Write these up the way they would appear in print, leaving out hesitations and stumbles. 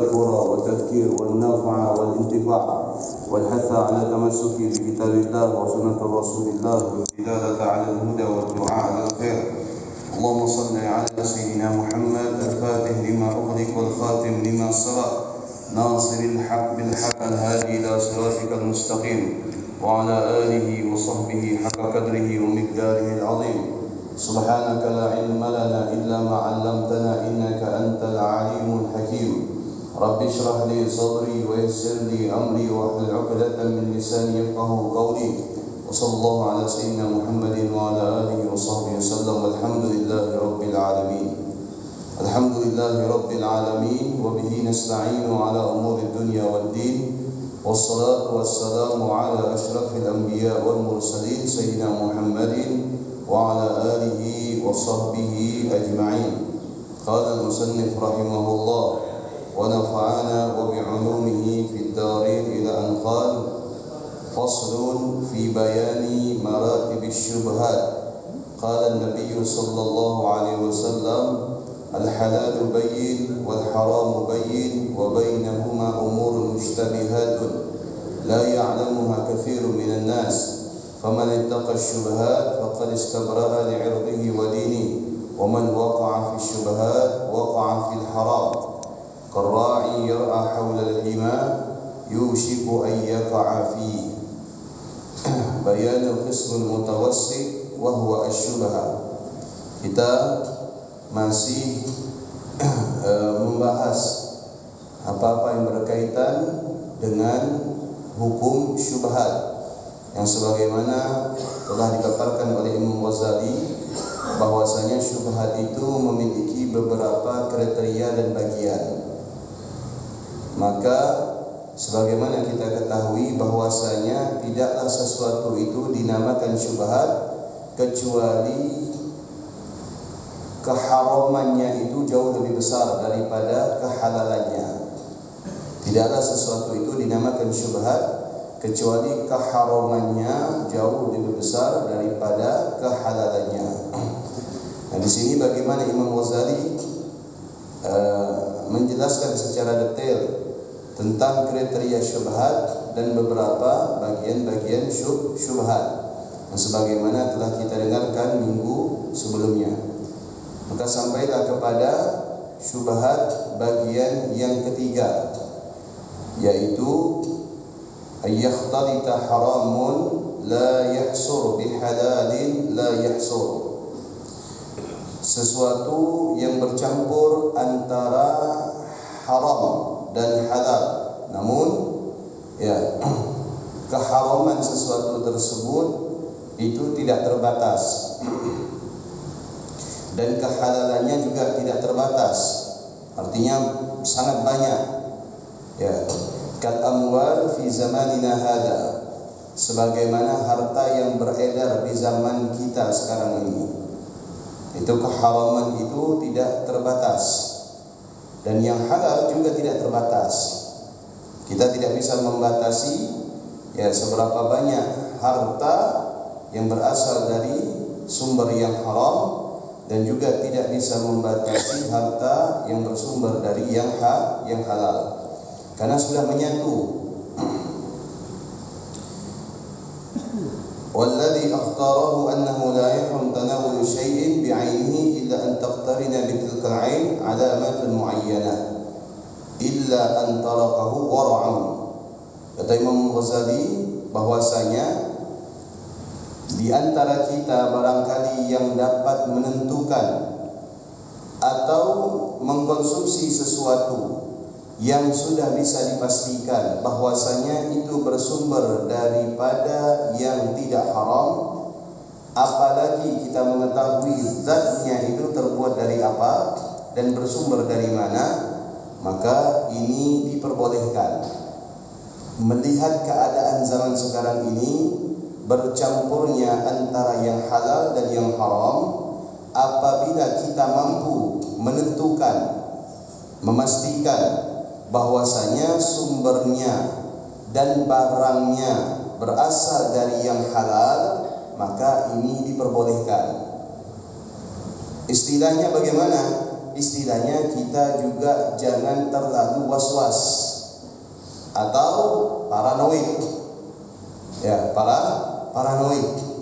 والتذكير والنفع والانتفاع والحث على التمسك بكتاب الله وسنة رسول الله والدلالة على الهدى والدعاء على الخير. اللهم صل على سيدنا محمد الفاتح لما أغلق والخاتم لما سبق ناصر الحق بالحق الهادي إلى صراطك المستقيم وعلى آله وصحبه حق قدره ومقداره العظيم. سبحانك لا علم لنا إلا ما علمتنا إنك أنت العليم الحكيم. رب اشرح لي صدري ويسر لي أمري واحلل عقدة من لساني يفقهوا قولي. وصلى الله على سيدنا محمد وعلى آله وصحبه وسلم والحمد لله رب العالمين. الحمد لله رب العالمين وبه نستعين على أمور الدنيا والدين والصلاة والسلام على أشرف الأنبياء والمرسلين سيدنا محمد وعلى آله وصحبه أجمعين. قال المصنف رحمه الله ونفعنا وبعلومه في الدارين إلى أن قال فصل في بيان مراتب الشبهات. قال النبي صلى الله عليه وسلم الحلال بين والحرام بين وبينهما أمور مشتبهات لا يعلمها كثير من الناس فمن اتقى الشبهات فقد استبرأ لعرضه ودينه ومن وقع في الشبهات وقع في الحرام كالراعي يرعى حول الحمى يوشك أن يقع فيه. بيان القسم المتوسط وهو الشبهة. Kita masih membahas apa-apa yang berkaitan dengan hukum syubhat yang sebagaimana telah dipaparkan oleh Imam Ghazali bahwasanya syubhat itu memiliki beberapa kriteria dan bagian. Maka sebagaimana kita ketahui bahwasanya tidaklah sesuatu itu dinamakan syubhat kecuali keharamannya itu jauh lebih besar daripada kehalalannya. Tidaklah sesuatu itu dinamakan syubhat kecuali keharamannya jauh lebih besar daripada kehalalannya. Nah, di sini bagaimana Imam Ghazali menjelaskan secara detail tentang kriteria syubhat dan beberapa bagian-bagian syubhat yang sebagaimana telah kita dengarkan minggu sebelumnya. Maka sampailah kepada syubhat bagian yang ketiga, yaitu ayyahtalita haramun la yahsur bihalalin la yahsur. Sesuatu yang bercampur antara haram dan halal, namun keharaman sesuatu tersebut itu tidak terbatas dan kehalalannya juga tidak terbatas, artinya sangat banyak. Kal amwal fi zamanina hada, sebagaimana harta yang beredar di zaman kita sekarang ini, itu keharaman itu tidak terbatas dan yang halal juga tidak terbatas. Kita tidak bisa membatasi seberapa banyak harta yang berasal dari sumber yang haram dan juga tidak bisa membatasi harta yang bersumber dari yang halal, karena sudah menyatu. Walladhi akhtarahu annahu la yahrum tanawul syai'in bi'ainihi illa an taqtarina bitilka al-'ain 'alamatun mu'ayyanah illa an tarakahu wara'un. Kata Imam Ghazali bahwasanya di antara kita barangkali yang dapat menentukan atau mengkonsumsi sesuatu yang sudah bisa dipastikan bahwasanya itu bersumber daripada yang tidak haram, apalagi kita mengetahui zatnya itu terbuat dari apa dan bersumber dari mana, maka ini diperbolehkan. Melihat keadaan zaman sekarang ini bercampurnya antara yang halal dan yang haram, apabila kita mampu menentukan, memastikan bahwasanya sumbernya dan barangnya berasal dari yang halal, maka ini diperbolehkan. Istilahnya bagaimana? istilahnya kita juga jangan terlalu was-was atau paranoid. Ya, paranoid.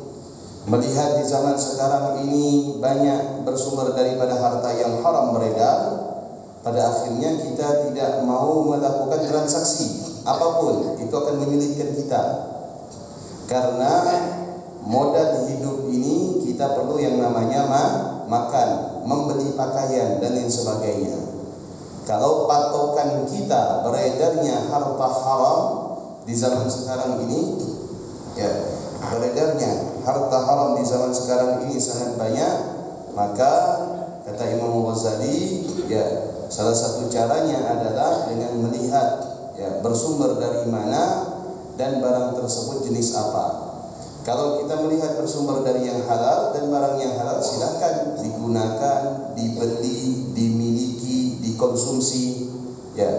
Melihat di zaman sekarang ini banyak bersumber daripada harta yang haram beredar, pada akhirnya kita tidak mau melakukan transaksi apapun, itu akan menyulitkan kita. Karena modal hidup ini kita perlu yang namanya makan, membeli pakaian dan lain sebagainya. Kalau patokan kita beredarnya harta haram di zaman sekarang ini, ya, beredarnya harta haram di zaman sekarang ini sangat banyak, maka kata Imam Ghazali, ya, salah satu caranya adalah dengan melihat, ya, bersumber dari mana dan barang tersebut jenis apa. Kalau kita melihat bersumber dari yang halal dan barang yang halal, silakan digunakan, dibeli, dimiliki, dikonsumsi, ya.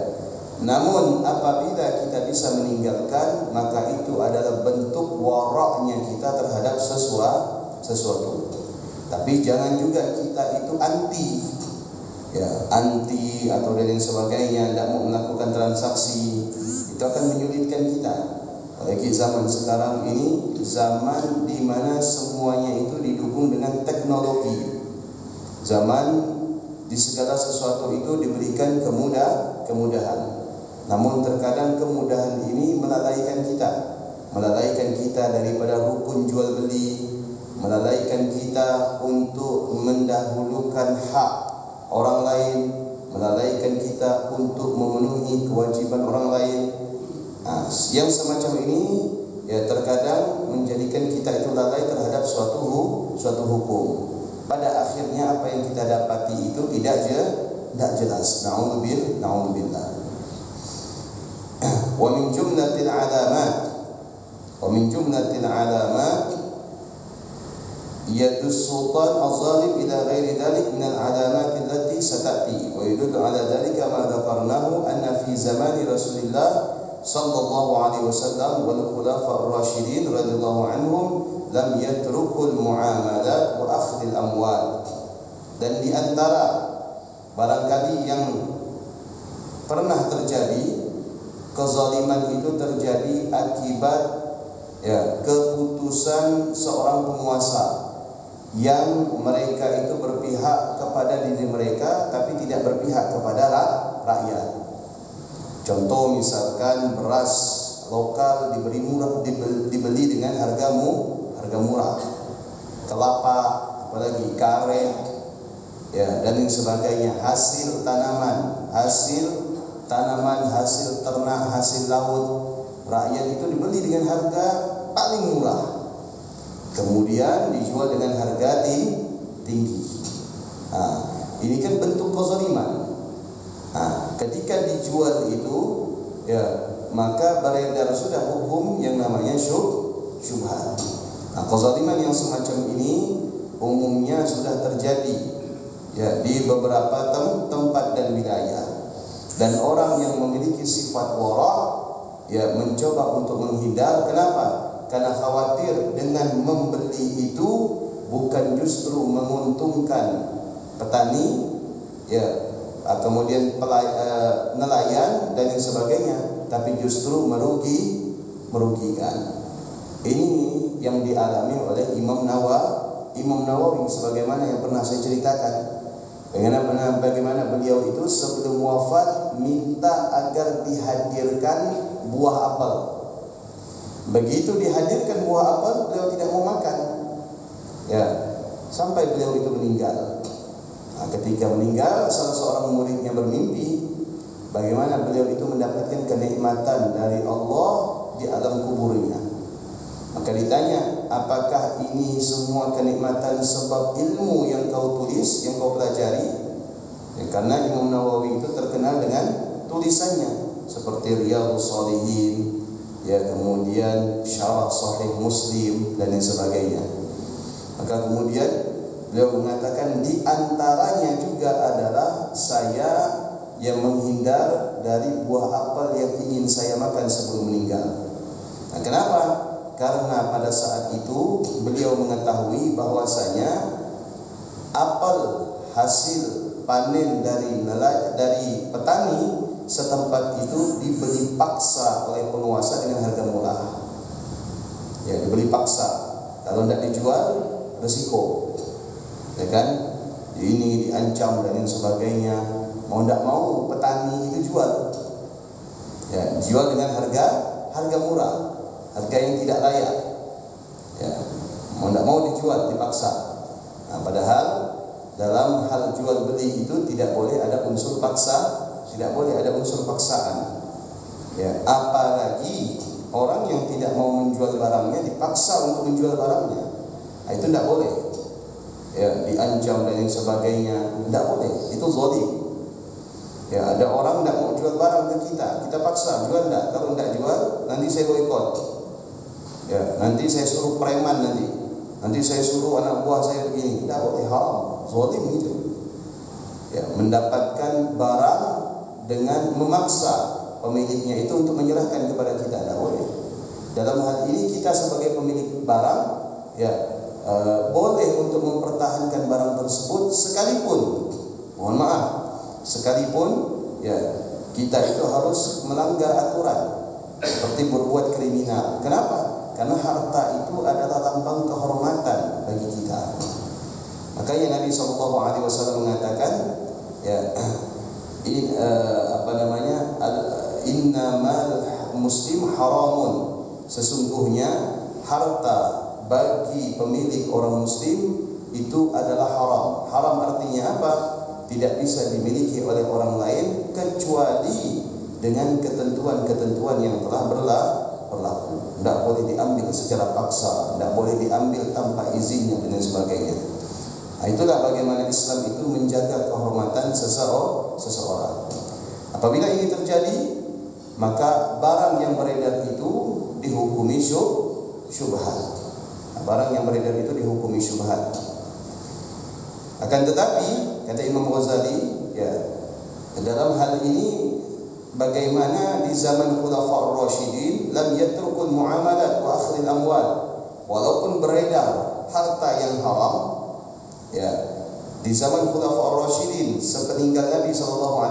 Namun apabila kita bisa meninggalkan, maka itu adalah bentuk waraknya kita terhadap sesuatu. Tapi jangan juga kita itu anti, ya, anti atau dan lain sebagainya, tidak mau melakukan transaksi, itu akan menyulitkan kita. Apalagi zaman sekarang ini, zaman di mana semuanya itu didukung dengan teknologi. Zaman di segala sesuatu itu diberikan kemudahan. Namun terkadang kemudahan ini melalaikan kita daripada rukun jual beli, melalaikan kita untuk mendahulukan hak orang lain, melalaikan kita untuk memenuhi kewajiban orang lain. Yang semacam ini, ya, terkadang menjadikan kita itu lalai terhadap suatu hukum. Pada akhirnya apa yang kita dapati itu tidak jelas. Na'udzubillah. Wa min jumlatil alamat yadus sultan az-zalim ila ghairi dhalik min al-alamat allati satati wa yadullu ala dhalika ma dhakarnahu anna fi zamani Rasulillah sallallahu alaihi wasallam wal khulafa ar-rasyidin radhiyallahu anhum lam yatrukul muamalat wa akhdil amwal. Dan di antara barangkali yang pernah terjadi, kezaliman itu terjadi akibat, ya, keputusan seorang penguasa yang mereka itu berpihak kepada diri mereka tapi tidak berpihak kepada rakyat. Contoh misalkan beras lokal dibeli dengan harga murah, kelapa, apalagi karet, ya, dan lain sebagainya, hasil tanaman, hasil ternak, hasil laut, rakyat itu dibeli dengan harga paling murah, kemudian dijual dengan harga tinggi. Ini kan bentuk kezaliman. Ketika dijual itu, ya, maka beredar sudah hukum yang namanya syubhat. Kezaliman yang semacam ini umumnya sudah terjadi, ya, di beberapa tempat dan wilayah. Dan orang yang memiliki sifat wara', ya, mencoba untuk menghindar. Kenapa? Karena khawatir dengan membeli itu bukan justru menguntungkan petani, ya, kemudian nelayan dan lain sebagainya, tapi justru merugikan. Ini yang dialami oleh Imam Nawawi sebagaimana yang pernah saya ceritakan. Bagaimana beliau itu sebelum wafat minta agar dihadirkan buah apel. Begitu dihadirkan buah apel, beliau tidak mau makan, ya, sampai beliau itu meninggal. Ketika meninggal, salah seorang muridnya bermimpi bagaimana beliau itu mendapatkan kenikmatan dari Allah di alam kuburnya. Maka ditanya, apakah ini semua kenikmatan sebab ilmu yang kau tulis, yang kau pelajari? Ya, karena Imam Nawawi itu terkenal dengan tulisannya seperti Riyadhus Shalihin, ya, kemudian Syarah Sahih Muslim dan lain sebagainya. Maka kemudian beliau mengatakan di antaranya juga adalah saya yang menghindar dari buah apel yang ingin saya makan sebelum meninggal. Nah, kenapa? Karena pada saat itu beliau mengetahui bahwasanya apel hasil panen dari petani setempat itu dibeli paksa oleh penguasa dengan harga murah. Ya, dibeli paksa. Kalau tidak dijual, resiko. Ya kan? Ini diancam dan sebagainya. Mau tidak mau petani itu jual. Ya, jual dengan harga murah, harga yang tidak layak. Ya, mau tidak mau dijual, dipaksa. Nah, padahal dalam hal jual beli itu tidak boleh ada unsur paksa, tidak boleh ada unsur paksaan. Ya, apalagi orang yang tidak mau menjual barangnya dipaksa untuk menjual barangnya. Nah, itu tidak boleh. Ya, diancam dan sebagainya, tidak boleh. Itu zalim. Ya, ada orang tidak mau jual barang ke kita paksa, jual tidak. Kalau tidak jual, nanti saya boikot. Ya, nanti saya suruh preman nanti saya suruh anak buah saya begini. Tidak boleh, haram, zalim itu. Ya, mendapatkan barang dengan memaksa pemiliknya itu untuk menyerahkan kepada kita, tidak boleh. Dalam hal ini kita sebagai pemilik barang, ya, boleh untuk mempertahankan barang tersebut sekalipun, mohon maaf, sekalipun ya kita itu harus melanggar aturan seperti berbuat kriminal. Kenapa? Karena harta itu adalah lambang kehormatan bagi kita. Makanya Nabi SAW mengatakan, ya, innamal muslim haramun. Sesungguhnya harta bagi pemilik orang muslim itu adalah haram. Haram artinya apa? Tidak bisa dimiliki oleh orang lain kecuali dengan ketentuan-ketentuan yang telah berlaku. Tidak boleh diambil secara paksa, tidak boleh diambil tanpa izinnya dan sebagainya. Nah, itulah bagaimana Islam itu menjaga kehormatan seseorang. Apabila ini terjadi, maka barang yang beredar itu dihukumi syubhat. Nah, barang yang beredar itu dihukumi syubhat. Akan tetapi kata Imam Ghazali, ya, dalam hal ini bagaimana di zaman Khulafaur Rasyidin lam yatrukul muamalat wa akhdhil amwal, walaupun beredar harta yang haram, ya, di zaman Khulafaur Rasyidin sepeninggal Nabi SAW,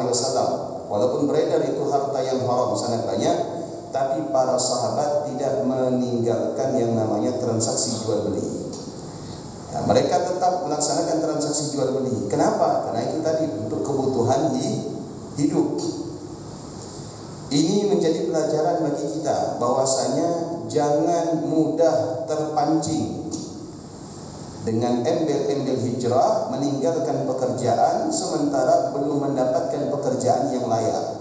walaupun beredar itu harta yang haram sangat banyak, tapi para sahabat tidak meninggalkan yang namanya transaksi jual beli. Ya, mereka tetap melaksanakan transaksi jual beli. Kenapa? Karena itu tadi untuk kebutuhan hidup. Ini menjadi pelajaran bagi kita bahwasanya jangan mudah terpancing dengan embel-embel hijrah, meninggalkan pekerjaan sementara belum mendapatkan pekerjaan yang layak.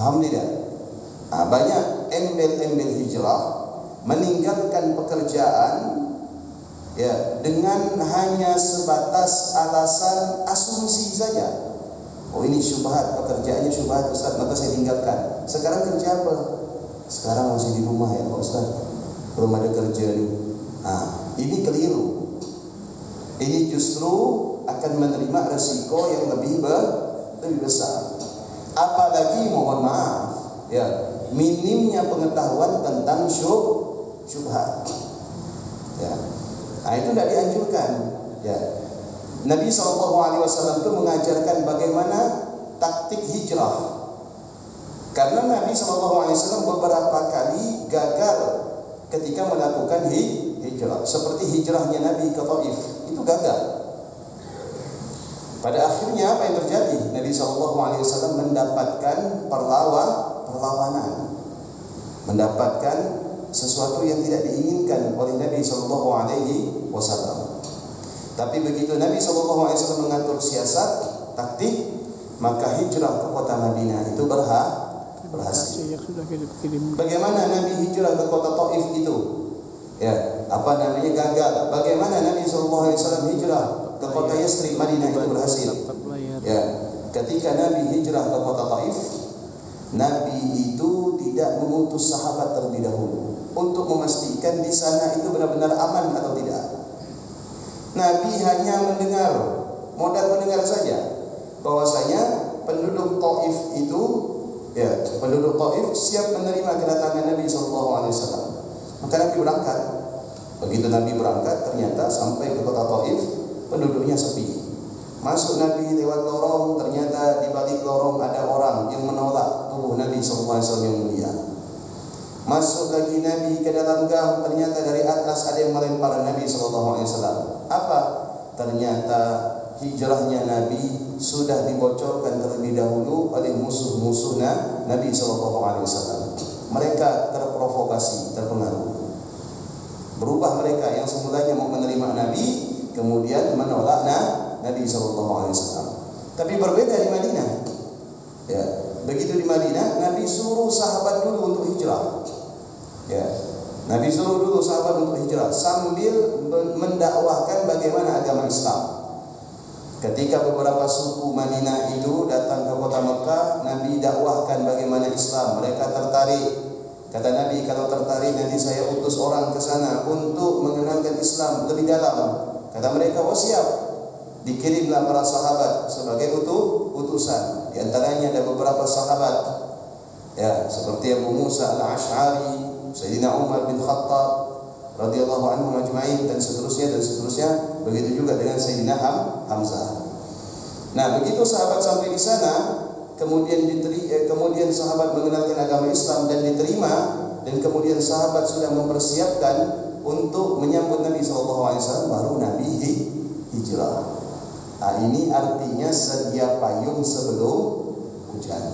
Paham tidak? Nah, banyak embel-embel hijrah meninggalkan pekerjaan, ya, dengan hanya sebatas alasan asumsi saja. Oh, ini syubhat, pekerjaannya syubhat Ustaz, maka saya tinggalkan. Sekarang kerja apa? Sekarang masih di rumah ya Pak Ustaz, belum ada kerja nih. Nah, ini keliru. Ini justru akan menerima resiko yang lebih besar. Apalagi mohon maaf, ya, minimnya pengetahuan tentang syubhat. Ya. Nah, itu tidak dianjurkan. Ya. Nabi SAW itu mengajarkan bagaimana taktik hijrah. Karena Nabi SAW beberapa kali gagal ketika melakukan hijrah. Seperti hijrahnya Nabi ke Taif, itu gagal. Pada akhirnya apa yang terjadi? Nabi SAW mendapatkan perlawanan, mendapatkan sesuatu yang tidak diinginkan oleh Nabi SAW. Tapi begitu Nabi SAW mengatur siasat, taktik, maka hijrah ke kota Madinah itu berhasil. Bagaimana Nabi hijrah ke kota Taif itu? Ya, gagal. Bagaimana Nabi SAW hijrah ke kota Yasrib, Madinah itu berhasil. Ya, ketika Nabi hijrah ke kota Taif, Nabi itu tidak mengutus sahabat terlebih dahulu untuk memastikan di sana itu benar-benar aman atau tidak. Nabi hanya mendengar, modal mendengar saja bahwasanya penduduk Taif itu, ya, penduduk Taif siap menerima kedatangan Nabi SAW. Maka Nabi berangkat. Begitu Nabi berangkat, ternyata sampai ke kota Taif penduduknya sepi. Masuk Nabi lewat lorong, ternyata di balik lorong ada orang yang menolak tubuh Nabi SAW yang mulia. Masuk lagi Nabi ke dalam gang, ternyata dari atas ada yang melempar Nabi SAW. Apa? Ternyata hijrahnya Nabi sudah dibocorkan terlebih dahulu oleh musuh-musuh Nabi SAW. Mereka terprovokasi, terpengaruh. Berubah mereka yang semulanya mau menerima Nabi, kemudian menolak Nabi SAW. Tapi berbeda di Madinah. Ya, begitu di Madinah, Nabi suruh sahabat dulu untuk hijrah. Ya, Nabi suruh dulu sahabat untuk hijrah sambil mendakwahkan bagaimana agama Islam. Ketika beberapa suku Madinah itu datang ke kota Mekah, Nabi dakwahkan bagaimana Islam. Mereka tertarik. Kata Nabi, kalau tertarik nanti saya utus orang ke sana untuk mengenalkan Islam lebih dalam. Kata mereka, oh siap. Dikirimlah para sahabat sebagai utusan. Di antaranya ada beberapa sahabat, ya, seperti Abu Musa al-Ash'ari, Sayyidina Umar bin Khattab radhiyallahu anhu majma'in, dan seterusnya. Begitu juga dengan Sayyidina Hamzah. Nah, begitu sahabat sampai di sana, kemudian sahabat mengenalkan agama Islam dan diterima, dan kemudian sahabat sudah mempersiapkan untuk menyambut Nabi SAW, baru Nabi hijrah. Nah, ini artinya sedia payung sebelum hujan.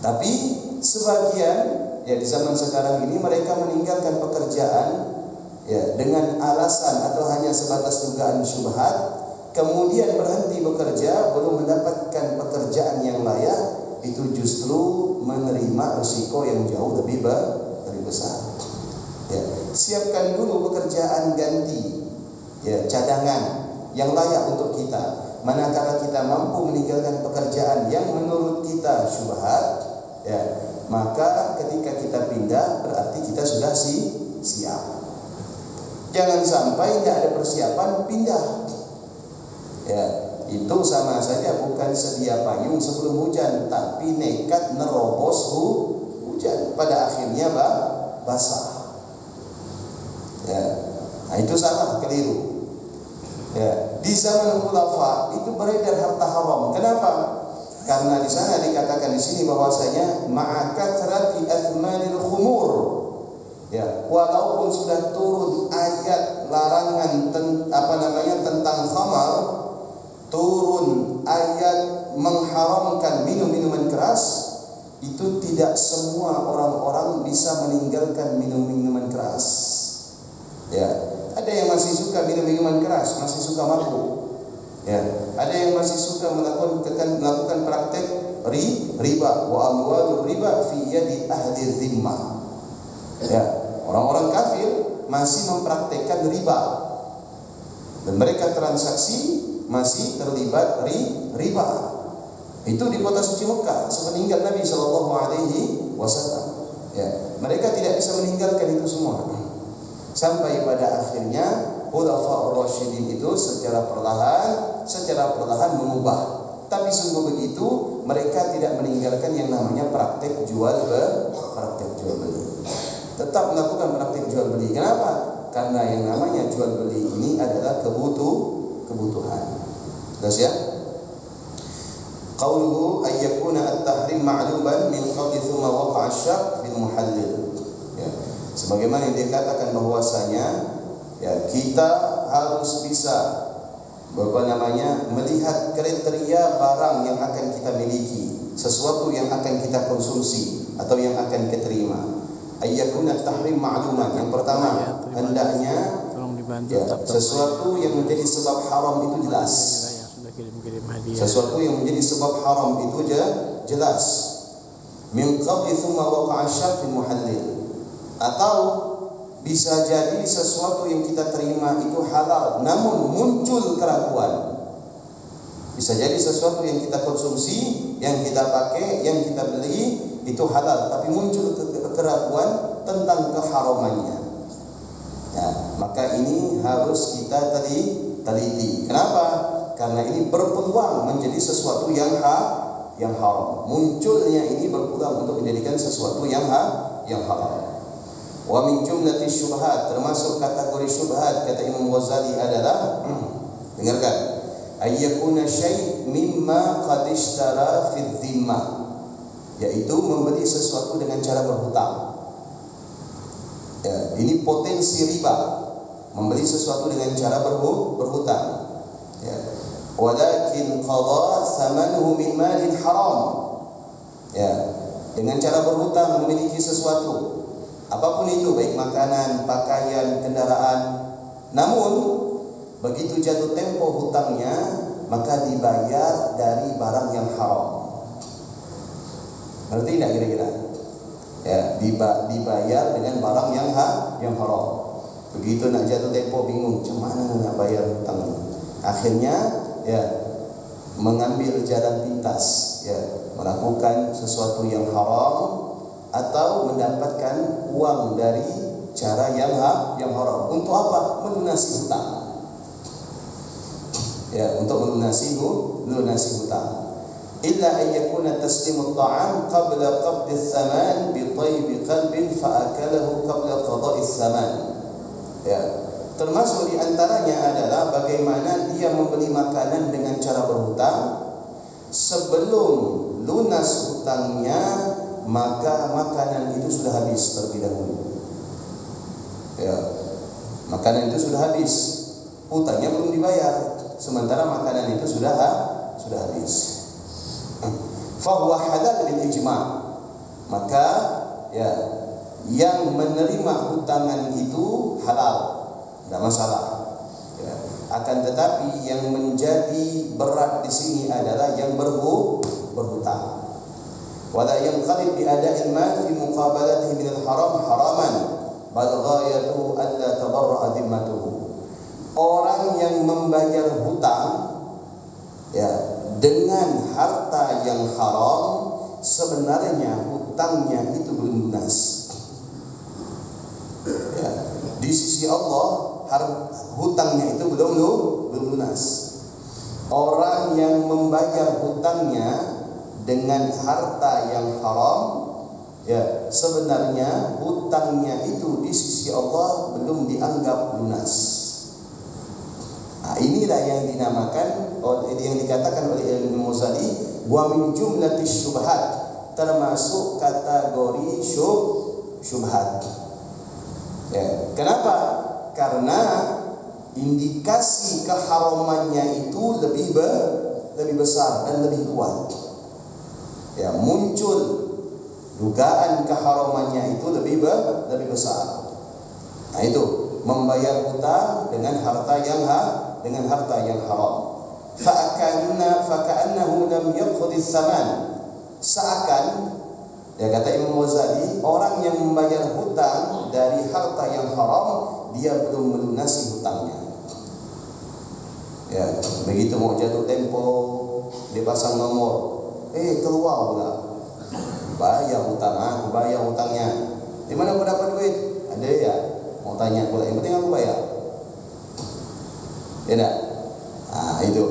Tapi sebagian, ya, di zaman sekarang ini mereka meninggalkan pekerjaan, ya, dengan alasan atau hanya sebatas dugaan syubhat, kemudian berhenti bekerja, belum mendapatkan pekerjaan yang layak, itu justru menerima risiko yang jauh lebih besar. Ya, siapkan dulu pekerjaan ganti, ya, cadangan yang layak untuk kita. Manakala kita mampu meninggalkan pekerjaan yang menurut kita syubhat, ya, maka ketika kita pindah berarti kita sudah siap. Jangan sampai tidak ada persiapan pindah. Ya, itu sama saja bukan sedia payung sebelum hujan, tapi nekat nerobos hujan. Pada akhirnya basah. Ya, nah itu salah, keliru. Ya, di zaman khulafa itu beredar harta haram. Kenapa? Karena di sana dikatakan di sini bahwasanya ma'akatrati athmanil khumur. Ya, walaupun sudah turun ayat larangan tentang khamar, turun ayat mengharamkan minum-minuman keras, itu tidak semua orang-orang bisa meninggalkan minum-minuman keras. Ya, ada yang masih suka minum minuman keras, masih suka mabuk. Ya, ada yang masih suka melakukan praktek riba, wa amwalur riba fi yadi ahli dhimmah. Ya, orang-orang kafir masih mempraktekkan riba, dan mereka transaksi masih terlibat riba. Itu di kota suci Mekah sepeninggal Nabi SAW. Ya, mereka tidak bisa meninggalkan itu semua. Sampai pada akhirnya Khulafaur Rasyidin itu secara perlahan mengubah. Tapi sungguh begitu, mereka tidak meninggalkan yang namanya praktek jual beli. Tetap melakukan praktek jual beli. Kenapa? Karena yang namanya jual beli ini adalah kebutuhan. Jelas ya? Qauluhu ayyakuna at-tahrim ma'luban min qabli thumma waqa'a asy-syarh bil muhallil. Ya. Sebagaimana yang dikatakan bahwasanya, ya, kita harus bisa melihat kriteria barang yang akan kita miliki, sesuatu yang akan kita konsumsi atau yang akan kita terima. Ayyakuna tahrim ma'luman. Yang pertama, hendaknya, ya, sesuatu yang menjadi sebab haram itu jelas. Sesuatu yang menjadi sebab haram itu jelas. Min qabli thumma waqa'a asy-syarh fil muhallil. Atau bisa jadi sesuatu yang kita terima itu halal, namun muncul keraguan. Bisa jadi sesuatu yang kita konsumsi, yang kita pakai, yang kita beli itu halal, tapi muncul keraguan tentang keharamannya. Ya, maka ini harus kita teliti. Kenapa? Karena ini berpeluang menjadi sesuatu yang haram. Munculnya ini berpeluang untuk menjadikan sesuatu yang haram. Wa min jumlati syubhat, termasuk kategori syubhat kata Imam Ghazali adalah dengarkan, ayyakuna syai' mimma qad ishtara fi dhimmah, yaitu membeli sesuatu dengan cara berhutang. Ya, ini potensi riba, membeli sesuatu dengan cara berhutang. Ya. Walakin qada thamanuhu min malin haram. Ya, dengan cara berhutang memiliki sesuatu, apapun itu, baik makanan, pakaian, kendaraan. Namun begitu jatuh tempo hutangnya, maka dibayar dari barang yang haram. Ngerti tidak kira-kira? Ya, dibayar dengan barang yang haram. Begitu nak jatuh tempo bingung, macam mana nak bayar hutang? Akhirnya ya mengambil jalan pintas, ya, melakukan sesuatu yang haram atau mendapatkan uang dari cara yang haram. Untuk apa? Melunasi hutang. Ya, untuk melunasi hutang. Illa an yakuna taslimu at-ta'am qabla qabdi ath-thaman bi tayyibi qalbin fa akalahu qabla qada'i ath-thaman. Ya, termasuk di antaranya adalah bagaimana dia membeli makanan dengan cara berhutang. Sebelum lunas hutangnya, maka makanan itu sudah habis terlebih dahulu. Ya, makanan itu sudah habis, hutangnya belum dibayar, sementara makanan itu sudah habis. Fahuwa halal bil ijma', maka ya, yang menerima hutangan itu halal, tidak masalah. Ya. Akan tetapi yang menjadi berat di sini adalah yang berhutang. Wala yanqalib bi ada'il mal fi muqabalatihi min al-haram haraman, bal ghayatuhu alla tabarra'a dhimmatuhu. Orang yang membayar hutang, ya, dengan harta yang haram, sebenarnya hutangnya itu belum lunas. Ya, di sisi Allah hutangnya itu belum lunas. Orang yang membayar hutangnya dengan harta yang haram, ya, sebenarnya hutangnya itu di sisi Allah belum dianggap lunas. Nah, inilah yang dinamakan, yang dikatakan oleh Imam Ghazali, wa min jumlatis syubhat, termasuk kategori syubhat. Ya, kenapa? Karena indikasi keharamannya itu lebih besar dan lebih kuat. Ya, muncul dugaan keharamannya itu lebih besar. Nah, itu membayar hutang dengan harta yang haram. Faka'annahu lam yaqdi tsaman. Seakan, ya, kata Imam Ghazali, orang yang membayar hutang dari harta yang haram, dia belum melunasi hutangnya. Ya, begitu mau jatuh tempo, dia pasang nomor, keluar pula, bayar hutangnya. Di mana aku dapat duit? Ada ya, mau tanya pula, yang penting aku bayar. Ya tak? Nah, itu,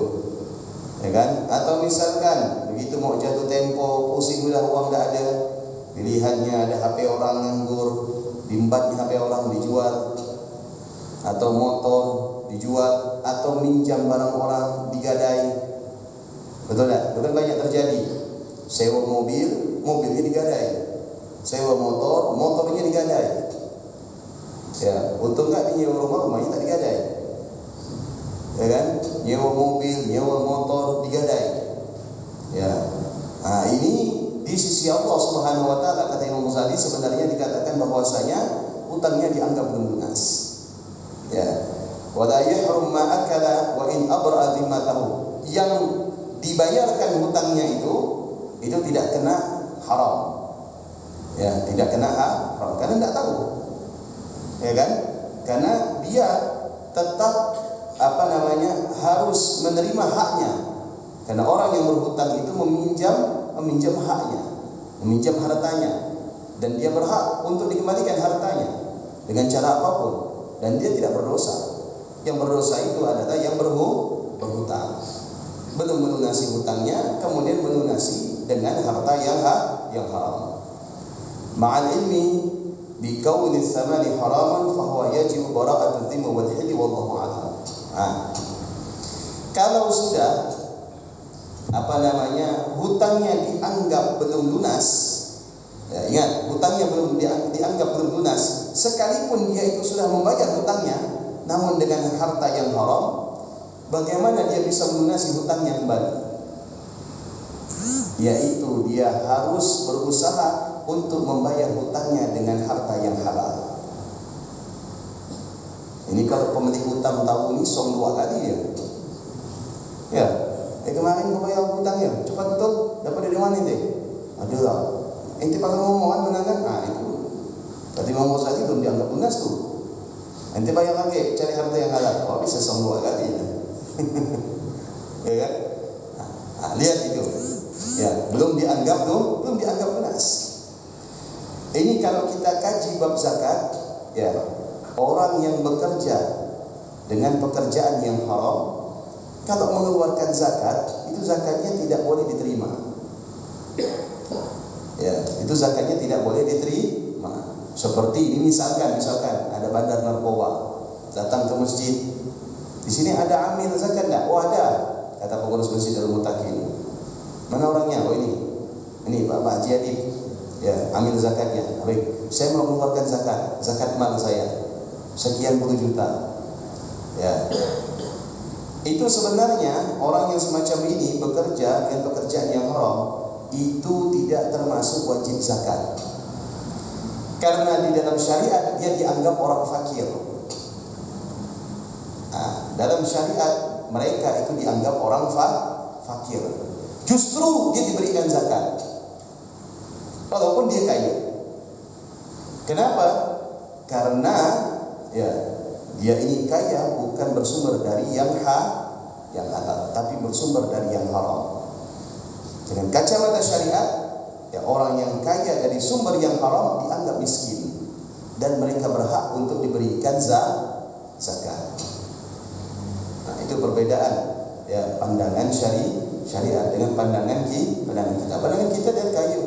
ya kan? Atau misalkan begitu mau jatuh tempo, pusing sudah, uang tak ada, pilihannya ada HP orang nganggur, dimbatnya HP orang dijual, atau motor dijual, atau minjam barang orang digadai. Betul tak? Itu kan banyak terjadi. Sewa mobilnya digadai. Sewa motornya digadai. Ya, untung tak nyewa rumahnya tak digadai. Ya kan? Nyewa mobil, nyewa motor digadai. Ya. Nah, ini di sisi Allah Subhanahu wa taala, kata Imam Ghazali, sebenarnya dikatakan bahwasanya hutangnya dianggap belum lunas. Ya. Wala yahrum ma akala wa in abra dhimmatahu. Yang dibayarkan hutangnya itu tidak kena haram. Ya, tidak kena haram karena tidak tahu. Ya kan? Karena dia tetap harus menerima haknya. Karena orang yang berhutang itu meminjam haknya, meminjam hartanya, dan dia berhak untuk dikembalikan hartanya dengan cara apapun, dan dia tidak berdosa. Yang berdosa itu adalah yang berhutang, belum melunasi hutangnya, kemudian melunasi dengan harta yang haram. Ma'al ilmi bi kauni tsamani haraman fa huwa yajibu bara'atu dhimma wal hilli wallahu a'lam. Kalau sudah hutangnya dianggap belum lunas, ya, ingat, hutangnya belum dianggap belum lunas, sekalipun dia itu sudah membayar hutangnya, namun dengan harta yang haram, bagaimana dia bisa melunasi hutangnya kembali? Yaitu dia harus berusaha untuk membayar hutangnya dengan harta yang halal. Ini kalau pemilik hutang tahu ini song 2 kali ya. Ya, kemarin kau bayar hutangnya, cepat betul, dapat dari mana ente? Adalah, ente pakai ngomongan benar kan? Nah itu, tadi ngomong tadi belum dianggap lunas tuh. Ente bayar lagi, cari harta yang halal. Oh bisa song 2 kali ya. Ya kan? Nah, lihat itu. Ya, belum dianggap lunas. Ini kalau kita kaji bab zakat, ya, orang yang bekerja dengan pekerjaan yang haram, kalau mengeluarkan zakat, itu zakatnya tidak boleh diterima. Ya, itu zakatnya tidak boleh diterima. Seperti ini misalkan ada bandar narkoba, datang ke masjid. Di sini ada amil zakat enggak? Oh ada. Kata pengurus masjid Darul Muttaqin. Mana orangnya? Oh ini Pak Haji Adib. Ya, amil zakatnya. Baik, saya mau mengeluarkan zakat mal saya. Sekian puluh juta. Ya. Itu sebenarnya orang yang semacam ini bekerja dengan pekerjaan yang haram, itu tidak termasuk wajib zakat. Karena di dalam syariat dia dianggap orang fakir. Nah, dalam syariat mereka itu dianggap orang fakir. Justru dia diberikan zakat, walaupun dia kaya. Kenapa? Karena ya, dia ini kaya bukan bersumber dari yang halal, tapi bersumber dari yang haram. Dengan kacamata syariat, ya, orang yang kaya dari sumber yang haram dianggap miskin dan mereka berhak untuk diberikan zakat. Nah, itu perbedaan ya pandangan syariat dengan pandangan kita. Pandangan kita dia kaya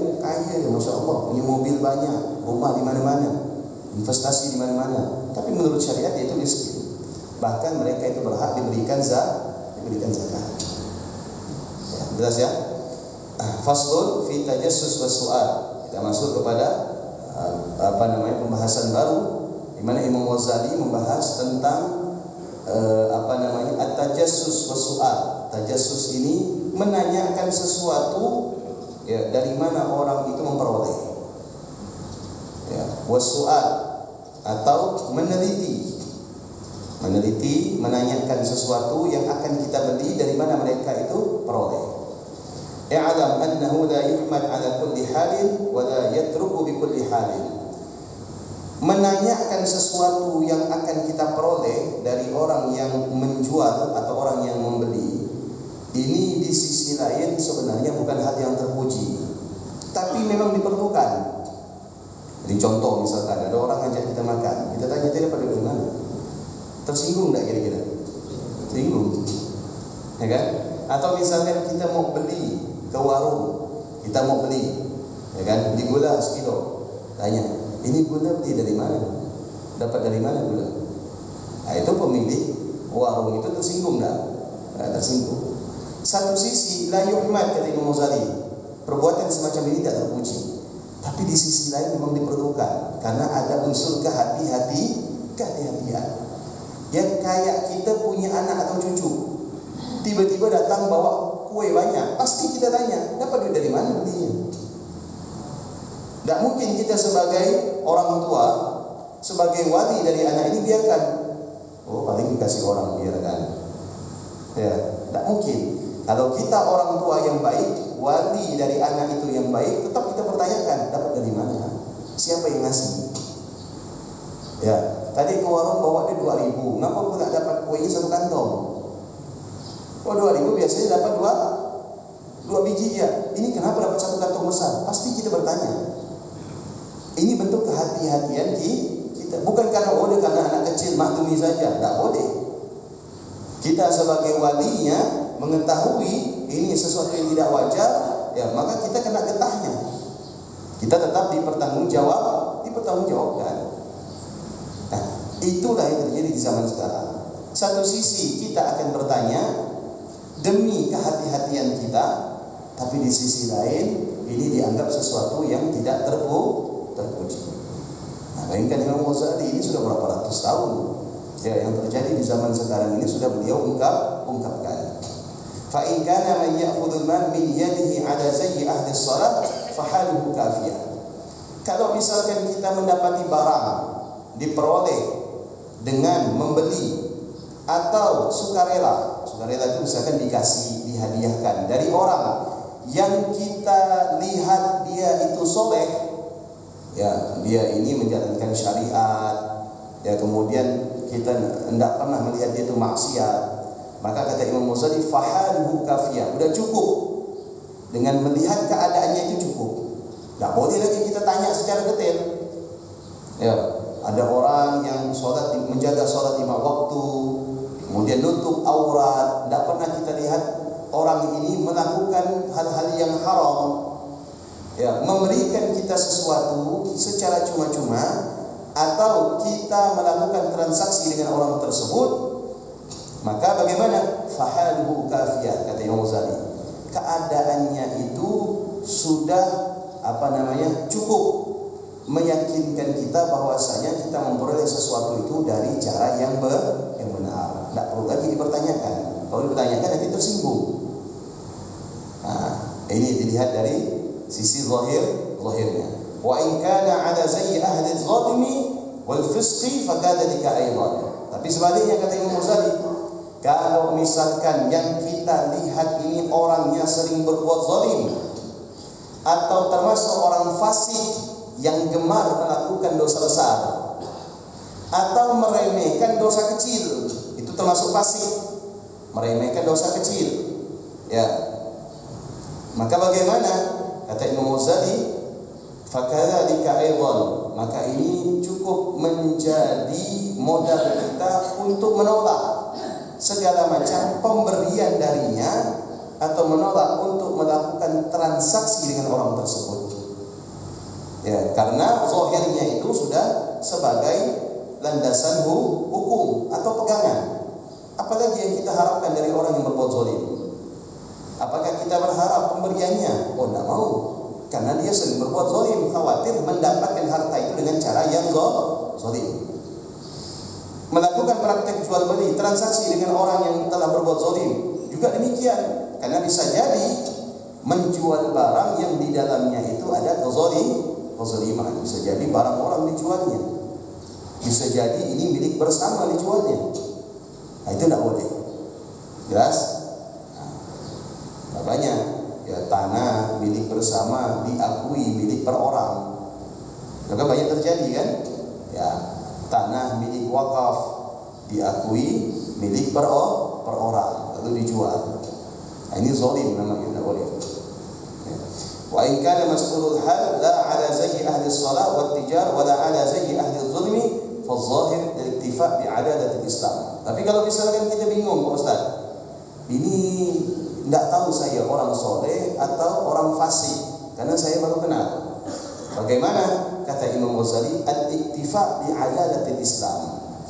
ya, masya Allah, punya mobil banyak, rumah di mana-mana, investasi di mana-mana. Tapi menurut syariat dia itu miskin. Bahkan mereka itu berhak diberikan zakat. Ya, jelas ya? Faslun fi tajassus was su'al. Kita masuk kepada pembahasan baru di mana Imam Ghazali membahas tentang at-tajassus was su'al. Tajassus ini menanyakan sesuatu ya, dari mana orang itu memperoleh. Ya, was su'al atau meneliti, menanyakan sesuatu yang akan kita beli dari mana mereka itu peroleh. I'lam annahu la yuhmad ala kulli halin wa la yatruku bi kulli halin. Menanyakan sesuatu yang akan kita peroleh dari orang yang menjual atau orang yang membeli, ini di sisi lain sebenarnya bukan hal yang terpuji, tapi memang diperlukan. Jadi contoh misalkan ada orang ngajak kita makan, kita tanya dia pada dari mana? Tersinggung enggak kira-kira? Tersinggung. Ya kan? Atau misalkan kita mau beli ke warung, kita mau beli, ya kan? Beli gula sekilo. Tanya, ini gula beli dari mana? Dapat dari mana gula? Nah, itu pemilik warung itu tersinggung enggak? Nah, tersinggung. Satu sisi la yuhmad kata Imam Ghazali, perbuatan semacam ini tidak terpuji. Tapi di sisi lain memang diperlukan karena ada unsur kehati-hatian. Yang kayak kita punya anak atau cucu, tiba-tiba datang bawa kue banyak, pasti kita tanya, dapat duit dari mana belinya? Tidak mungkin kita sebagai orang tua, sebagai wali dari anak ini biarkan. Oh paling dikasih orang biarkan. Ya, tidak mungkin. Kalau kita orang tua yang baik, wali dari anak itu yang baik, tetap kita pertanyakan, dapat dari mana? Siapa yang ngasih? Ya, tadi ke warung bawa dia 2.000, ngapa pula dapat kuenya 1 kantong? Oh 2.000 biasanya dapat 2 biji ya. Ini kenapa dapat 1 kantong besar? Pasti kita bertanya. Ini bentuk kehati-hatian kita. Bukan karena karena anak kecil maklumi saja, tidak boleh. Kita sebagai walinya mengetahui ini sesuatu yang tidak wajar, ya maka kita kena getahnya. Kita tetap dipertanggungjawabkan. Nah, itulah yang terjadi di zaman sekarang. Satu sisi kita akan bertanya, demi kehati-hatian kita, tapi di sisi lain ini dianggap sesuatu yang tidak terpuji. Nah, bayangkan Imam Ghazali ini sudah berapa ratus tahun. Ya, yang terjadi di zaman sekarang ini sudah beliau ungkapkan. Fa in kana man ya'khudhu al-mal min yadihi 'ala zayyi ahli as-salat fa haluhu kafiyah. Kalau misalkan kita mendapati barang diperoleh dengan membeli atau sukarela itu misalkan dikasih, dihadiahkan dari orang yang kita lihat dia itu soleh, ya dia ini menjalankan syariat, ya kemudian kita tidak pernah melihat dia itu maksiat, maka kata Imam Ghazali fahaluhu kafiyah, udah cukup dengan melihat keadaannya itu cukup. Tidak boleh lagi kita tanya secara detail. Ya, ada orang yang menjaga sholat 5 waktu, kemudian nutup aurat, tidak pernah kita lihat orang ini melakukan hal-hal yang haram. Ya, memberikan kita sesuatu secara cuma-cuma atau kita melakukan transaksi dengan orang tersebut, maka bagaimana? Fahaluhu kafiyah, kata Imam Ghazali. Keadaannya itu sudah cukup meyakinkan kita bahwasanya kita memperoleh sesuatu itu dari cara yang benar. Tidak perlu lagi dipertanyakan. Kalau dipertanyakan nanti tersinggung. Nah, ini dilihat dari sisi zahirnya. Wa in kana 'ala zayyi ahli adh-dhalimi wal fisqi fakadzalika aidan. Tapi sebaliknya kata Imam Ghazali, kalau misalkan yang kita lihat ini orangnya sering berbuat zalim atau termasuk orang fasik yang gemar melakukan dosa besar atau meremehkan dosa kecil, itu termasuk fasik, meremehkan dosa kecil, ya. Maka bagaimana? Kata Imam Ghazali, fakadzalika aidan, maka ini cukup menjadi modal kita untuk menolak segala macam pemberian darinya atau menolak untuk melakukan transaksi dengan orang tersebut. Ya, karena zahirnya itu sudah sebagai landasan hukum atau pegangan. Apalagi yang kita harapkan dari orang yang berbuat zalim? Apakah kita berharap pemberiannya? Oh, tidak mau. Karena dia sering berbuat zalim, khawatir mendapatkan harta itu dengan cara yang zalim. Melakukan praktek jual beli, transaksi dengan orang yang telah berbuat zalim juga demikian. Karena bisa jadi menjual barang yang di dalamnya itu ada kezaliman. Bisa jadi barang orang dijualnya. Bisa jadi ini milik bersama dijualnya. Nah, itu tidak boleh. Jelas? Nah, banyak ya, tanah milik bersama diakui milik per orang. Maka banyak terjadi kan? Ya, tanah milik wakaf diakui milik per orang lalu dijual. Nah, ini zalim namanya, tidak boleh. Wa in kana mas'ulul hal la 'ala zayyi ahli shalah wat tijar wa la 'ala zayyi ahli zulmi fa zahir al-iktifa bi 'adalatil Islam. Tapi kalau misalkan kita bingung, Pak Ustaz, ini tidak tahu saya orang soleh atau orang fasik karena saya baru kenal. Bagaimana? Kata Imam Ghazali, al-iktifa bi 'adalatil Islam.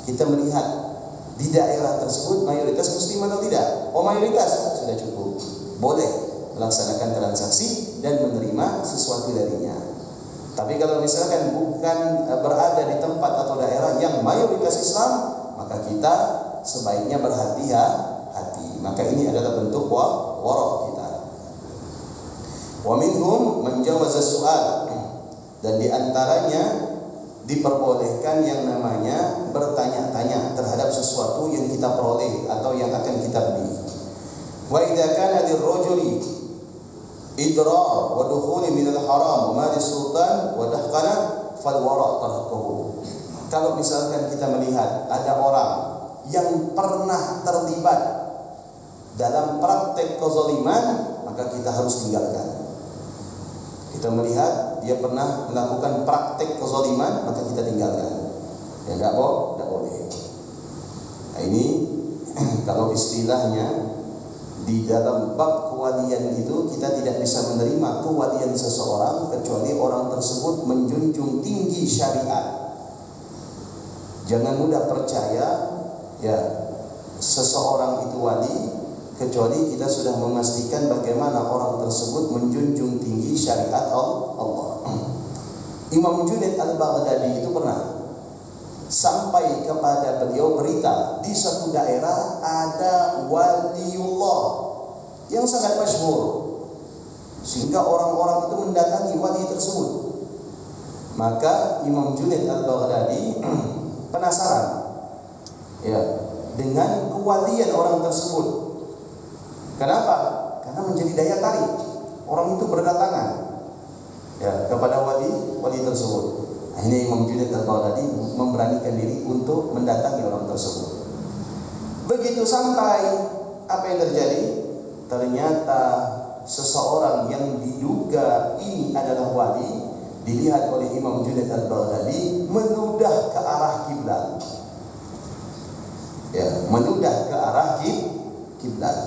Kita melihat di daerah tersebut mayoritas muslim atau tidak. Oh, mayoritas, sudah cukup. Boleh melaksanakan transaksi dan menerima sesuatu darinya. Tapi kalau misalkan bukan berada di tempat atau daerah yang mayoritas Islam, maka kita sebaiknya berhati-hati. Maka ini adalah bentuk wara' kita. Wa minhum man jawaza su'al, dan di antaranya diperbolehkan yang namanya bertanya-tanya terhadap sesuatu yang kita peroleh atau yang akan kita beli. Wa idza kana lirrajuli idrar wa dukhuli min al-haram wa mali sultan wa dahqana fal wara' tarkuhu. Kalau misalkan kita melihat ada orang yang pernah terlibat dalam praktek kezaliman, maka kita harus tinggalkan. Kita melihat dia pernah melakukan praktek kezaliman, maka kita tinggalkan. Ya, tidak boleh. Nah, ini kalau istilahnya di dalam bab kewalian itu kita tidak bisa menerima kewalian seseorang kecuali orang tersebut menjunjung tinggi syariat. Jangan mudah percaya ya seseorang itu wali kecuali kita sudah memastikan bagaimana orang tersebut menjunjung tinggi syariat Allah. Imam Junaid al-Baghdadi itu pernah sampai kepada beliau berita di satu daerah ada waliullah yang sangat masyhur, sehingga orang-orang itu mendatangi wali tersebut. Maka Imam Junaid al-Baghdadi penasaran dengan kewalian orang tersebut. Kenapa? Karena menjadi daya tarik orang itu berdatangan kepada wali tersebut. Akhirnya Imam Junaid al-Baghdadi memberanikan diri untuk mendatangi orang tersebut. Begitu sampai, apa yang terjadi? Ternyata seseorang yang diduga ini adalah wali dilihat oleh Imam Junaid al-Baghdadi menudah ke arah kiblat. Menudah ke arah kiblat.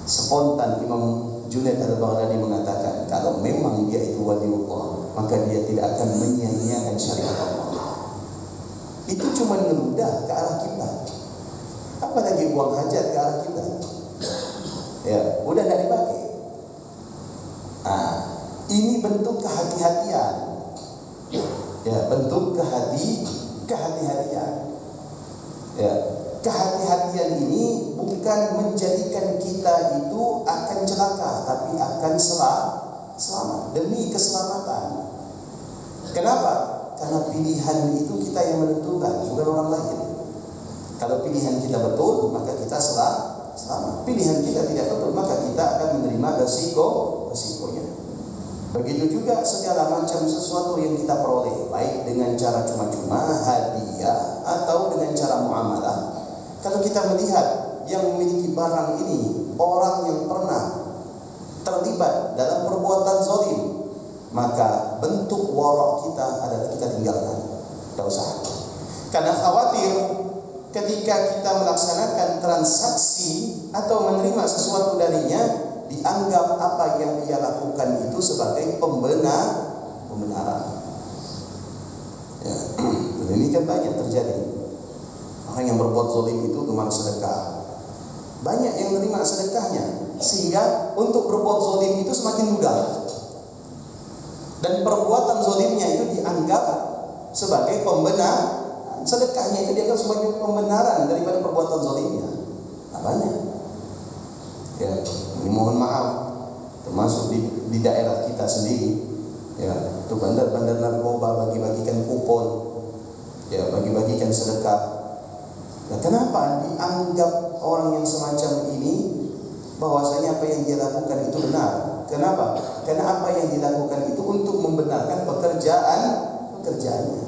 Spontan Imam Junaid al-Baghdadi mengatakan, kalau memang dia itu waliullah, maka dia tidak akan menyia-nyiakan syariat Allah. Itu cuma menudah ke arah kiblat, apalagi buang hajat ke arah kiblat. Udah tidak dipakai. Ini bentuk kehati-hatian. Bentuk kehati-hatian. Kehati-hatian ini bukan menjadikan kita itu akan celaka, tapi akan selamat, demi keselamatan. Kenapa? Karena pilihan itu kita yang menentukan, bukan orang lain. Kalau pilihan kita betul, maka kita selamat. Pilihan kita tidak betul, maka kita akan menerima resikonya. Begitu juga segala macam sesuatu yang kita peroleh, baik dengan cara cuma-cuma, hadiah, atau dengan cara muamalah. Kalau kita melihat yang memiliki barang ini orang yang pernah terlibat dalam perbuatan zalim, maka bentuk warok kita adalah kita tinggalkan, tidak usah. Karena khawatir ketika kita melaksanakan transaksi atau menerima sesuatu darinya, dianggap apa yang dia lakukan itu sebagai pembenaran. Ini kan banyak terjadi. Orang yang berbuat zalim itu gemar sedekah, banyak yang menerima sedekahnya, sehingga untuk berbuat zalim itu semakin mudah. Dan perbuatan zalimnya itu dianggap sebagai pembenar, sedekahnya itu dianggap sebagai pembenaran daripada perbuatan zalimnya. Banyak. Mohon maaf, termasuk di daerah kita sendiri, itu bandar-bandar narkoba bagi-bagikan kupon, bagi-bagikan sedekah. Kenapa dianggap orang yang semacam ini bahwasanya apa yang dia lakukan itu benar? Kenapa? Karena apa yang dilakukan itu untuk membenarkan pekerjaannya.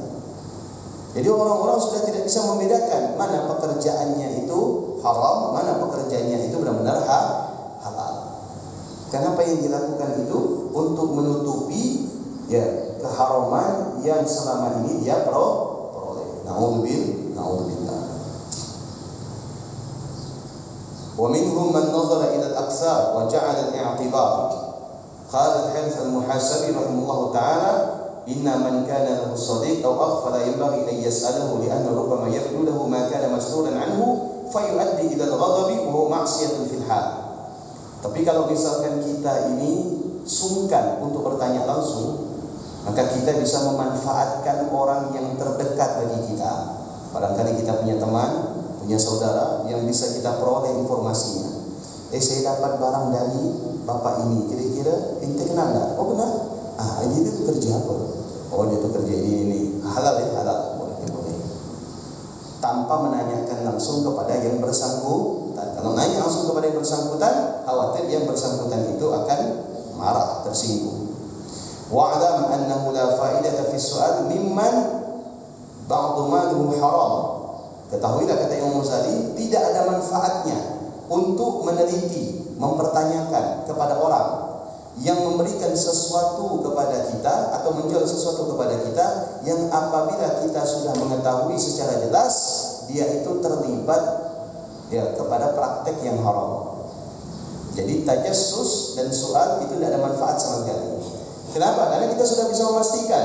Jadi orang-orang sudah tidak bisa membedakan mana pekerjaannya itu haram, mana pekerjaannya itu benar-benar halal. Karena apa yang dilakukan itu untuk menutupi keharaman yang selama ini dia peroleh. Na'udzubillah. ومنهم من نظر إلى الأكثار وجعل الاعتبار. قال الحارث المحاسبي رحمه الله تعالى: إن من كان له صديق أو أخ فلا ينبغي أن يسأله لأنه ربما يبدو له ما كان مسؤولا عنه فيؤدي إلى الغضب وهو معصية في الحال. Tapi kalau misalkan kita ini sungkan untuk bertanya langsung, maka kita bisa memanfaatkan orang yang terdekat bagi kita. Barangkali kita punya teman, punya saudara yang bisa kita peroleh informasinya. Saya dapat barang dari bapak ini, kira-kira ente kenal nggak? Oh benar. Ini dia kerja apa? Oh dia tuh kerja ini. Halal ya, halal. Boleh. Tanpa menanyakan langsung kepada yang bersangkutan. Kalau nanya langsung kepada yang bersangkutan, khawatir yang bersangkutan itu akan marah, tersinggung. Wa'lam annahu la fa'idata fi su'al mimman ba'du maluhu haram. Ketahuilah, kata Imam Ghazali, tidak ada manfaatnya untuk meneliti, mempertanyakan kepada orang yang memberikan sesuatu kepada kita atau menjual sesuatu kepada kita yang apabila kita sudah mengetahui secara jelas dia itu terlibat kepada praktek yang haram. Jadi tajassus dan soal itu tidak ada manfaat sama sekali. Kenapa? Karena kita sudah bisa memastikan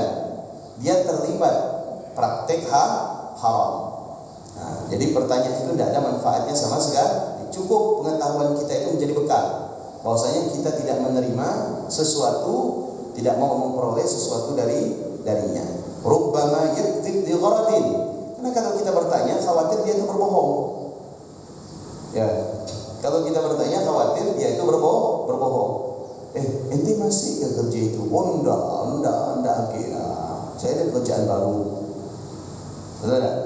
dia terlibat praktek haram. Jadi pertanyaan itu tidak ada manfaatnya sama sekali. cukup pengetahuan kita itu menjadi bekal. Bahwasanya kita tidak menerima sesuatu, tidak mau memperoleh sesuatu darinya. Rubbama yakdzib li gharadin. Karena kalau kita bertanya, khawatir dia itu berbohong. Ya. Kalau kita bertanya, khawatir dia itu berbohong. Ente masih kerja itu? Oh, enggak kira. Saya ada pekerjaan baru. Betul tak?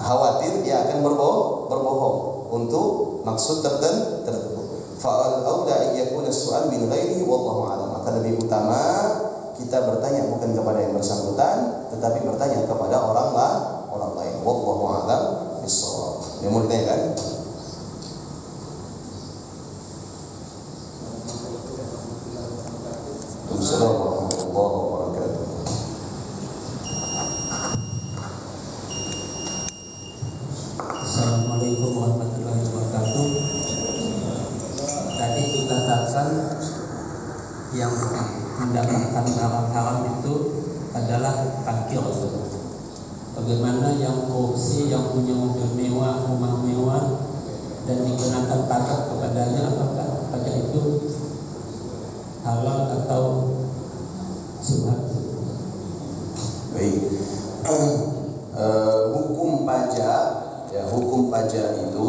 Khawatir dia akan berbohong untuk maksud tertentu. Fa'al aula yakuna as-su'al min ghairihi wallahu a'lam. Maka lebih utama kita bertanya bukan kepada yang bersangkutan, tetapi bertanya kepada orang lain. Wallahu a'lam bissawab. Yang mau ditanyakan? Assalamualaikum warahmatullahi wabarakatuh. Assalamualaikum warahmatullahi wabarakatuh. Tadi dikatakan yang mendapatkan barang haram itu adalah fakir. Bagaimana yang korupsi, yang punya mobil mewah, rumah mewah dan dikenakan pajak kepadanya, apakah pajak itu halal atau subhat? Baik. Hukum pajak itu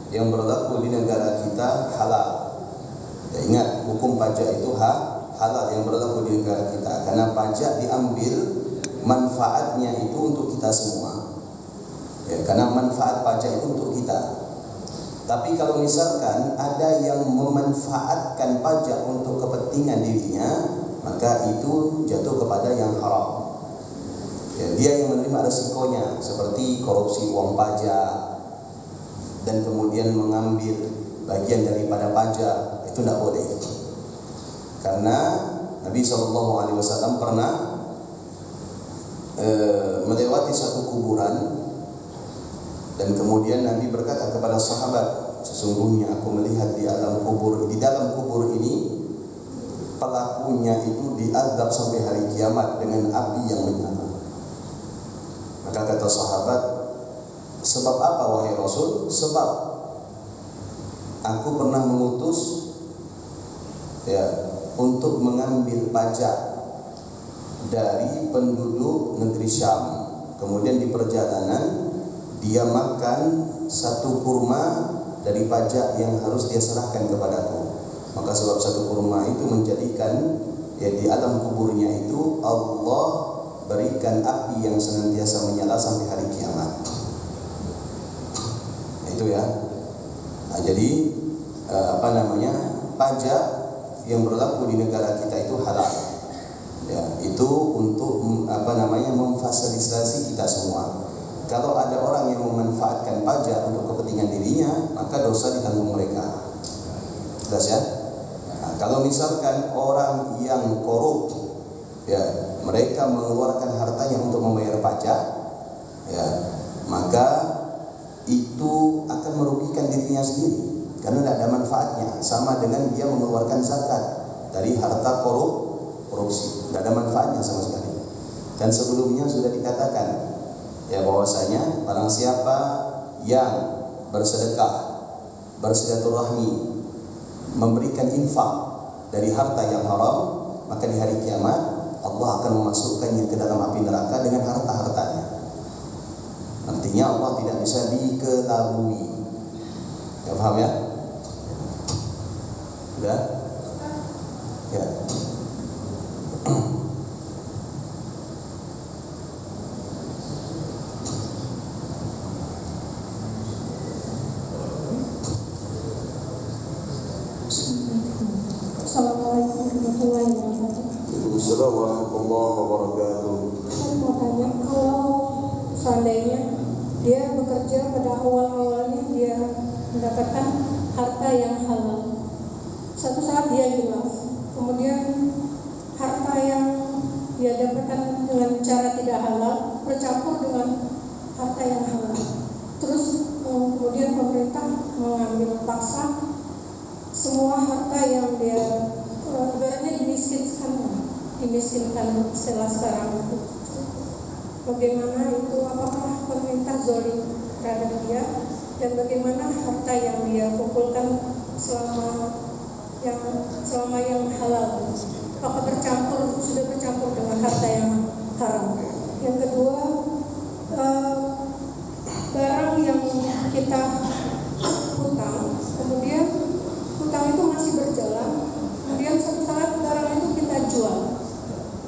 yang berlaku di negara kita halal. Ya, ingat, hukum pajak itu halal yang berlaku di negara kita, karena pajak diambil manfaatnya itu untuk kita semua. Ya, karena manfaat pajak itu untuk kita. Tapi kalau misalkan ada yang memanfaatkan pajak untuk kepentingan dirinya, maka itu jatuh kepada yang haram. Ya, dia yang menerima resikonya, seperti korupsi uang pajak dan kemudian mengambil bagian daripada pajak, itu tidak boleh. Karena Nabi SAW pernah melewati satu kuburan, dan kemudian Nabi berkata kepada sahabat, sesungguhnya aku melihat di dalam kubur ini pelakunya itu diazab sampai hari kiamat dengan api yang menyala. Maka kata sahabat, sebab apa wahai Rasul? Sebab aku pernah mengutus untuk mengambil pajak dari penduduk negeri Syam. Kemudian di perjalanan dia makan satu kurma dari pajak yang harus dia serahkan kepadaku. Maka sebab satu kurma itu menjadikan di alam kuburnya itu Allah berikan api yang senantiasa menyala sampai hari kiamat. Itu ya. Nah, jadi pajak yang berlaku di negara kita itu halal. Ya, itu untuk memfasilitasi kita semua. Kalau ada orang yang memanfaatkan pajak untuk kepentingan dirinya, maka dosa ditanggung mereka. Jelas ya? Nah, kalau misalkan orang yang korup, mereka mengeluarkan hartanya untuk membayar pajak, maka itu akan merugikan dirinya sendiri, karena tidak ada manfaatnya. Sama dengan dia mengeluarkan zakat dari harta korupsi, tidak ada manfaatnya sama sekali. Dan sebelumnya sudah dikatakan bahwasanya barang siapa yang bersedekah, bersilaturahmi, memberikan infak dari harta yang haram, maka di hari kiamat Allah akan memasukkannya ke dalam api neraka dengan harta-hartanya. Artinya Allah tidak bisa dikelabui. Ya, paham ya? Sudah? Ya. Assalamualaikum warahmatullahi wabarakatuh. Waalaikumsalam warahmatullahi wabarakatuh. Saya mau tanya, kalau seandainya dia bekerja pada awal-awalnya dia mendapatkan harta yang halal, satu saat dia hilang, kemudian harta yang dia dapatkan dengan cara tidak halal bercampur dengan harta yang halal, terus kemudian pemerintah mengambil paksa semua harta yang dia ibaratnya dimiskinkan setelah sekarang itu. Bagaimana itu? Apakah pemerintah zalim terhadap dia dan bagaimana harta yang dia kumpulkan selama yang halal, apakah sudah bercampur dengan harta yang haram. Yang kedua, barang yang kita hutang, kemudian hutang itu masih berjalan, kemudian suatu saat barang itu kita jual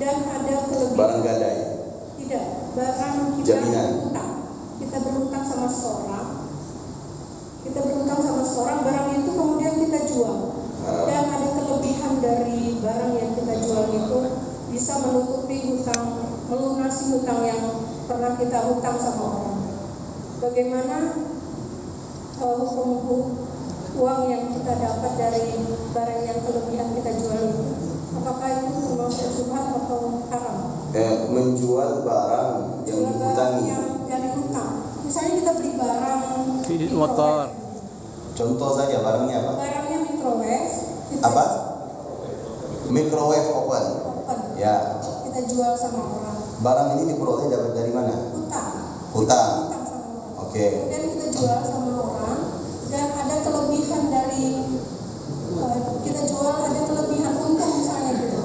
dan ada kelebihan. Barang gadai. Tidak, barang kita Jaminan. hutang. Kita berhutang sama seorang, barang itu kemudian kita jual dan ada kelebihan dari barang yang kita jual itu bisa menutupi hutang, melunasi hutang yang pernah kita hutang sama orang. Bagaimana hukum uang yang kita dapat dari barang yang kelebihan kita jual itu? Apakah itu termasuk syubhat atau haram? Menjual barang yang dihutangi. Yang dari hutang. Misalnya kita beli barang motor. Contoh saja barangnya apa? Barangnya microwave. Apa? Microwave oven. Ya. Kita jual sama orang. Barang ini diperoleh dari mana? Hutang. Hutang. Sama orang. Oke. Kemudian kita jual sama orang dan ada kelebihan dari kita jual, ada kelebihan untung misalnya gitu.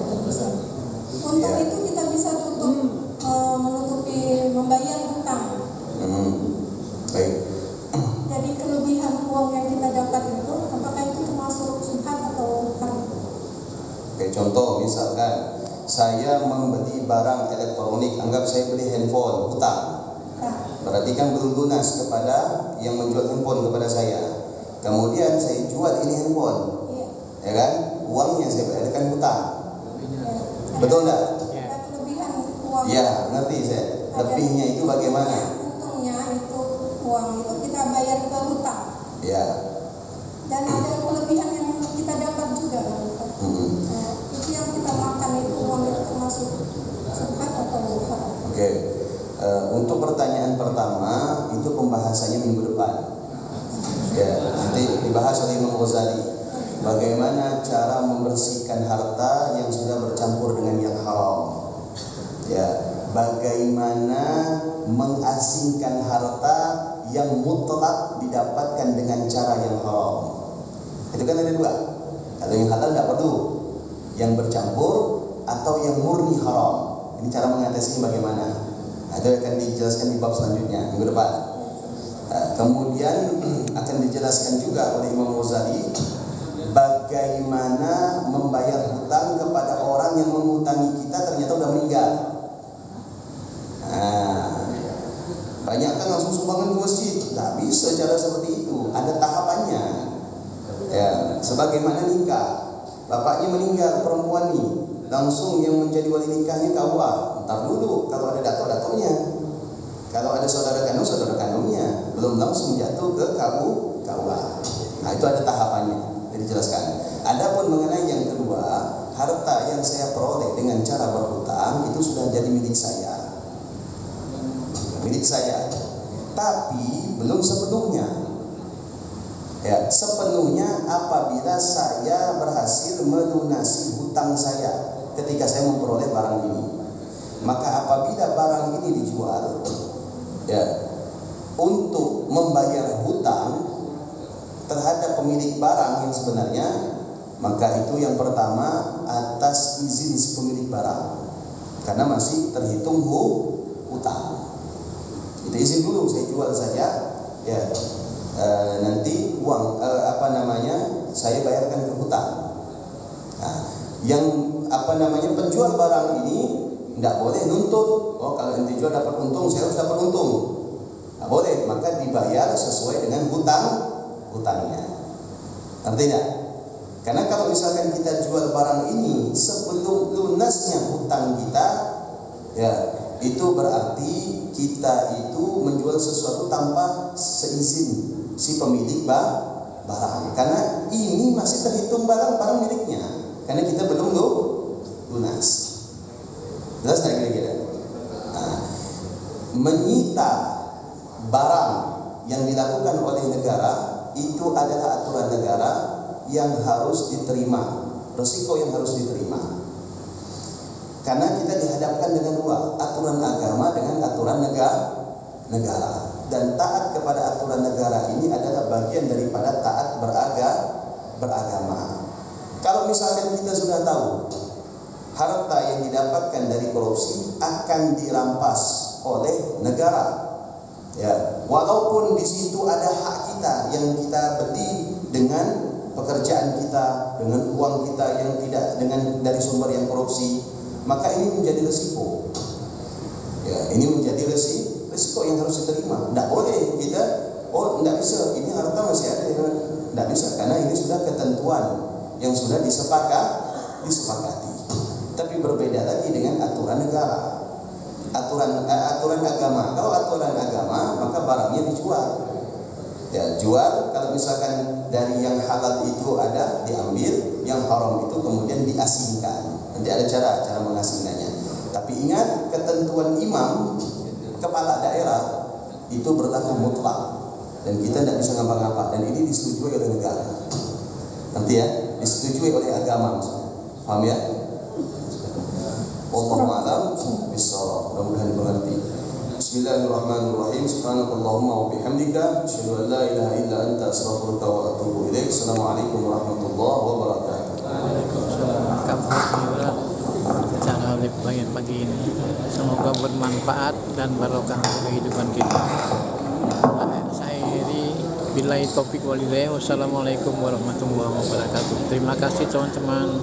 Untung itu kita bisa tutup menutupi membayar hutang. Baik. Jadi kelebihan uang yang kita dapat itu apakah itu termasuk syubhat atau haram? Oke, contoh misalkan saya membeli barang elektronik, anggap saya beli handphone, hutang. Berarti kan belum lunas kepada yang menjual handphone kepada saya. Kemudian saya jual ini handphone, ya kan? Uangnya saya bayarkan hutang. Betul enggak? Ada kelebihan uang. Ya, ngerti saya. Lebihnya itu bagaimana? Untungnya itu uang itu kita bayar ke hutang. Ya. Dan ada kelebihan yang kita dapat juga. Itu yang kita makan itu uang itu termasuk syubhat atau haram? Oke. Untuk pertanyaan pertama itu pembahasannya minggu depan. Ya, nanti dibahas oleh Imam Ghazali. Bagaimana cara membersihkan harta yang sudah bercampur dengan yang haram. Ya, bagaimana mengasingkan harta yang mutlak didapatkan dengan cara yang haram. Itu kan ada dua. Kalau yang halal tidak perlu, yang bercampur atau yang murni haram. Ini cara mengatasinya bagaimana? Itu akan dijelaskan di bab selanjutnya minggu depan. Kemudian akan dijelaskan juga oleh Imam Ghazali bagaimana membayar hutang kepada orang yang menghutangi kita ternyata sudah meninggal. Banyak kan langsung sumbangan ke masjid. Tidak bisa cara seperti itu. Ada tahapannya. Ya, sebagaimana nikah. Bapaknya meninggal, perempuan nih, langsung yang menjadi wali nikahnya KUA. Ntar dulu, kalau ada dato-datonya, kalau ada saudara kandungnya, belum langsung jatuh ke KUA. Nah, itu ada tahapannya. Dijelaskan. Adapun mengenai yang kedua, harta yang saya peroleh dengan cara berhutang itu sudah jadi milik saya. Milik saya. Tapi belum sepenuhnya. Ya, sepenuhnya apabila saya berhasil melunasi hutang saya ketika saya memperoleh barang ini. Maka apabila barang ini dijual, ya, untuk membayar hutang terhadap pemilik barang yang sebenarnya, maka itu yang pertama atas izin si pemilik barang, karena masih terhitung hutang. Itu izin dulu, saya jual saja, ya, nanti uang saya bayarkan ke hutang. Nah, yang penjual barang ini tidak boleh nuntut. Oh, kalau yang dijual dapat untung, saya harus dapat untung. Tidak boleh, maka dibayar sesuai dengan hutangnya. Artinya, karena kalau misalkan kita jual barang ini sebelum lunasnya hutang kita, ya, itu berarti kita itu menjual sesuatu tanpa seizin si pemilik barang. Karena ini masih terhitung barang miliknya, karena kita belum lunas. Jelas tak kira-kira? Nah, menyita barang yang dilakukan oleh negara itu adalah aturan negara yang harus diterima, resiko yang harus diterima. Karena kita dihadapkan dengan dua, aturan agama dengan aturan negara. dan taat kepada aturan negara ini adalah bagian daripada taat beragama. Kalau misalnya kita sudah tahu harta yang didapatkan dari korupsi akan dirampas oleh negara, ya, walaupun di situ ada hak kita yang kita beli dengan pekerjaan kita, dengan uang kita yang tidak dengan dari sumber yang korupsi, maka ini menjadi resiko. Ya, ini menjadi resiko yang harus diterima. Tidak boleh kita, tidak bisa, ini harta masih ada, tidak bisa, karena ini sudah ketentuan yang sudah disepakati. Tapi berbeda lagi dengan aturan negara, aturan agama. Kalau aturan agama, maka barangnya dijual. Ya, jual. Kalau misalkan dari yang halal itu ada diambil, yang haram itu kemudian diasingkan. Nanti ada cara mengasingkannya. Tapi ingat, ketentuan imam kepala daerah itu berlaku mutlak dan kita tidak bisa ngapa-ngapa, dan ini disetujui oleh negara. Nanti ya, disetujui oleh agama, paham ya? Wallahu a'lam bishawab. Mudah-mudahan dimengerti. Bismillahirrahmanirrahim. Subhanakallahumma wa bihamdika asyhadu an la ilaha illa anta astaghfiruka wa atubu ilaik. Assalamualaikum warahmatullahi wabarakatuh. Cara live pagi ini semoga bermanfaat dan barokah untuk kehidupan kita. Saya Heri, billahi taufiq walhidayah. Wassalamualaikum warahmatullahi wabarakatuh. Terima kasih teman-teman.